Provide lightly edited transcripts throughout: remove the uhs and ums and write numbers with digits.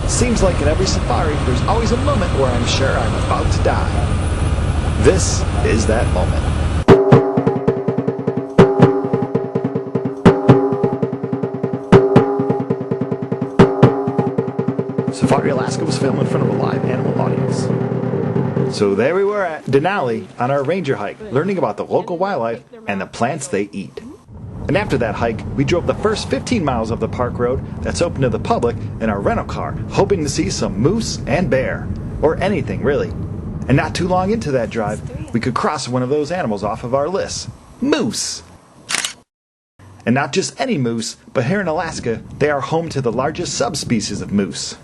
Seems like in every safari, there's always a moment where I'm sure I'm about to die. This is that moment. Safari Alaska was filmed in front of a live animal audience. So there we were at Denali on our ranger hike, learning about the local wildlife and the plants they eat. And after that hike, we drove the first 15 miles of the park road that's open to the public in our rental car, hoping to see some moose and bear, or anything really. And not too long into that drive, we could cross one of those animals off of our list. Moose! And not just any moose, but here in Alaska, they are home to the largest subspecies of moose.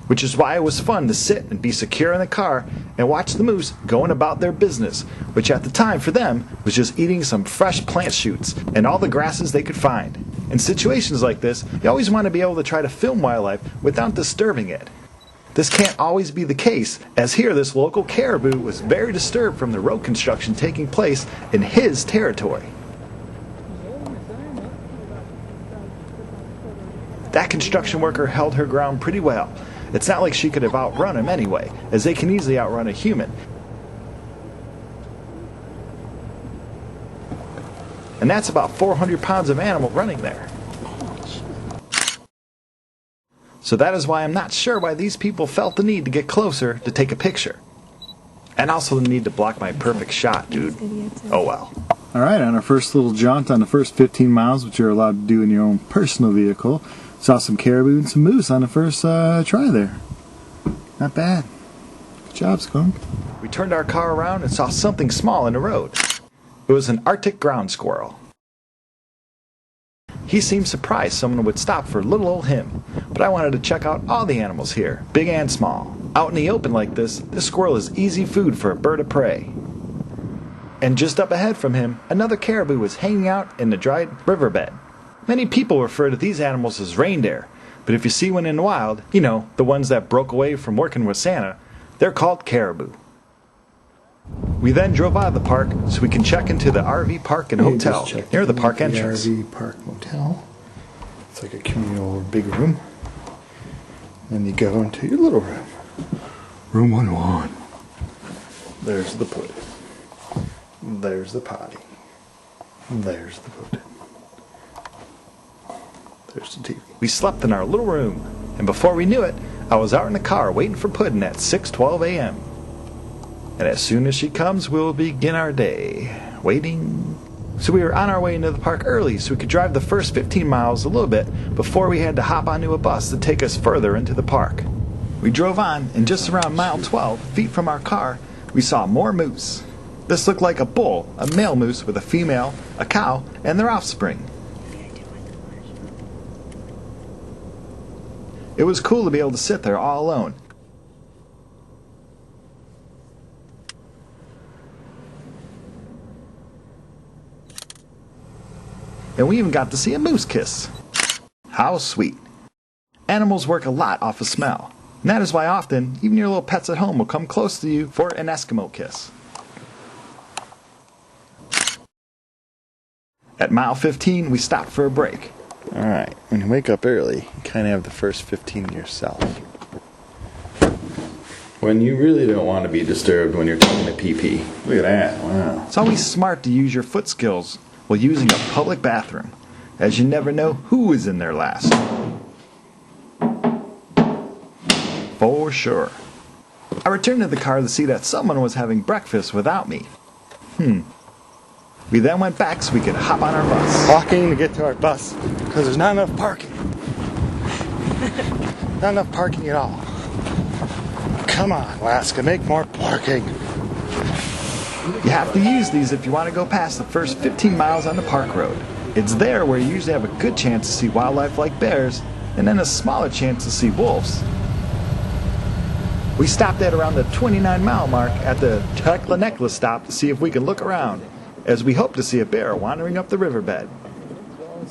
Which is why it was fun to sit and be secure in the car and watch the moose going about their business, which at the time for them was just eating some fresh plant shoots and all the grasses they could find. In situations like this, you always want to be able to try to film wildlife without disturbing it. This can't always be the case, as here this local caribou was very disturbed from the road construction taking place in his territory. That construction worker held her ground pretty well. It's not like she could have outrun him anyway, as they can easily outrun a human. And that's about 400 pounds of animal running there. So that is why I'm not sure why these people felt the need to get closer to take a picture. And also the need to block my perfect shot, dude. Oh well. Alright, on our first little jaunt on the first 15 miles, which you're allowed to do in your own personal vehicle, saw some caribou and some moose on the first try there. Not bad. Good job, Skunk. We turned our car around and saw something small in the road. It was an Arctic ground squirrel. He seemed surprised someone would stop for little old him, but I wanted to check out all the animals here, big and small. Out in the open like this squirrel is easy food for a bird of prey. And just up ahead from him, another caribou was hanging out in the dried riverbed. Many people refer to these animals as reindeer, but if you see one in the wild, you know, the ones that broke away from working with Santa, they're called caribou. We then drove out of the park so we can check into the RV park and hotel near the park entrance. The RV park motel. It's like a communal big room. Then you go into your little room. Room 101. There's the pudding. There's the potty. There's the pudding. There's the TV. We slept in our little room, and before we knew it, I was out in the car waiting for Puddin' at 6:12 a.m. And as soon as she comes, we'll begin our day. Waiting. So we were on our way into the park early so we could drive the first 15 miles a little bit before we had to hop onto a bus to take us further into the park. We drove on, and just around mile 12, feet from our car, we saw more moose. This looked like a bull, a male moose with a female, a cow, and their offspring. It was cool to be able to sit there all alone. And we even got to see a moose kiss. How sweet. Animals work a lot off of smell. And that is why often, even your little pets at home will come close to you for an Eskimo kiss. At mile 15, we stopped for a break. Alright, when you wake up early, you kind of have the first 15 to yourself. When you really don't want to be disturbed when you're taking a pee-pee. Look at that, wow. It's always smart to use your foot skills while using a public bathroom, as you never know who is in there last. For sure. I returned to the car to see that someone was having breakfast without me. We then went back so we could hop on our bus. Walking to get to our bus because there's not enough parking. Not enough parking at all. Come on, Alaska, make more parking. You have to use these if you want to go past the first 15 miles on the park road. It's there where you usually have a good chance to see wildlife like bears, and then a smaller chance to see wolves. We stopped at around the 29-mile mark at the Tekla Necklace stop to see if we could look around, as we hope to see a bear wandering up the riverbed.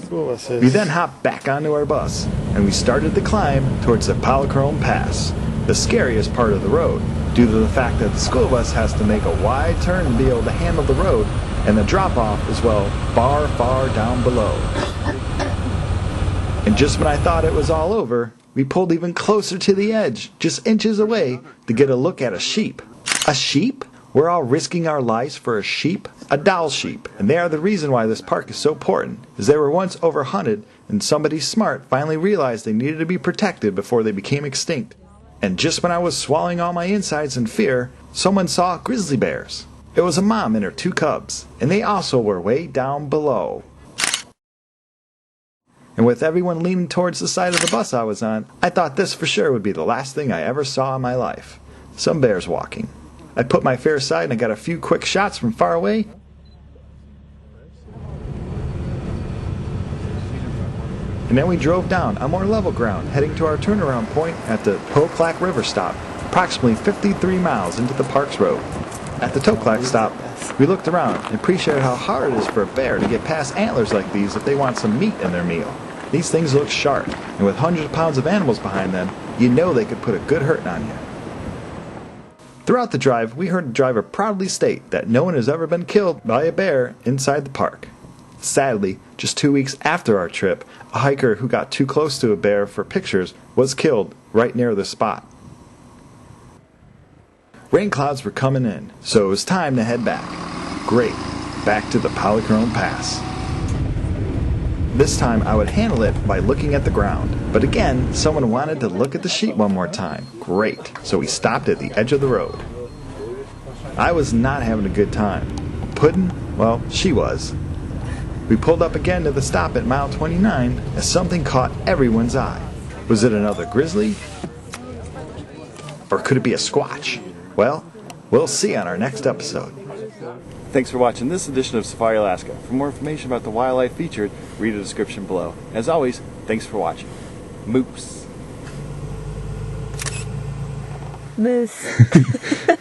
We then hopped back onto our bus, and we started the climb towards the Polychrome Pass, the scariest part of the road, due to the fact that the school bus has to make a wide turn to be able to handle the road, and the drop-off is, well, far, far down below. And just when I thought it was all over, we pulled even closer to the edge, just inches away, to get a look at a sheep. A sheep? We're all risking our lives for a sheep? A Dall sheep. And they are the reason why this park is so important, as they were once overhunted, and somebody smart finally realized they needed to be protected before they became extinct. And just when I was swallowing all my insides in fear, someone saw grizzly bears. It was a mom and her 2 cubs, and they also were way down below. And with everyone leaning towards the side of the bus I was on, I thought this for sure would be the last thing I ever saw in my life. Some bears walking. I put my fear aside and I got a few quick shots from far away. And then we drove down on more level ground, heading to our turnaround point at the Polychrome River stop, approximately 53 miles into the park's road. At the Toklak stop, we looked around and appreciated how hard it is for a bear to get past antlers like these if they want some meat in their meal. These things look sharp, and with hundreds of pounds of animals behind them, you know they could put a good hurting on you. Throughout the drive, we heard the driver proudly state that no one has ever been killed by a bear inside the park. Sadly, just 2 weeks after our trip, a hiker who got too close to a bear for pictures was killed right near the spot. Rain clouds were coming in, so it was time to head back. Great, back to the Polychrome Pass. This time I would handle it by looking at the ground, but again, someone wanted to look at the sheep one more time. Great, so we stopped at the edge of the road. I was not having a good time. Puddin'? Well, she was. We pulled up again to the stop at mile 29 as something caught everyone's eye. Was it another grizzly? Or could it be a squatch? Well, we'll see on our next episode. Thanks for watching this edition of Safari Alaska. For more information about the wildlife featured, read the description below. As always, thanks for watching. Moose. Moose.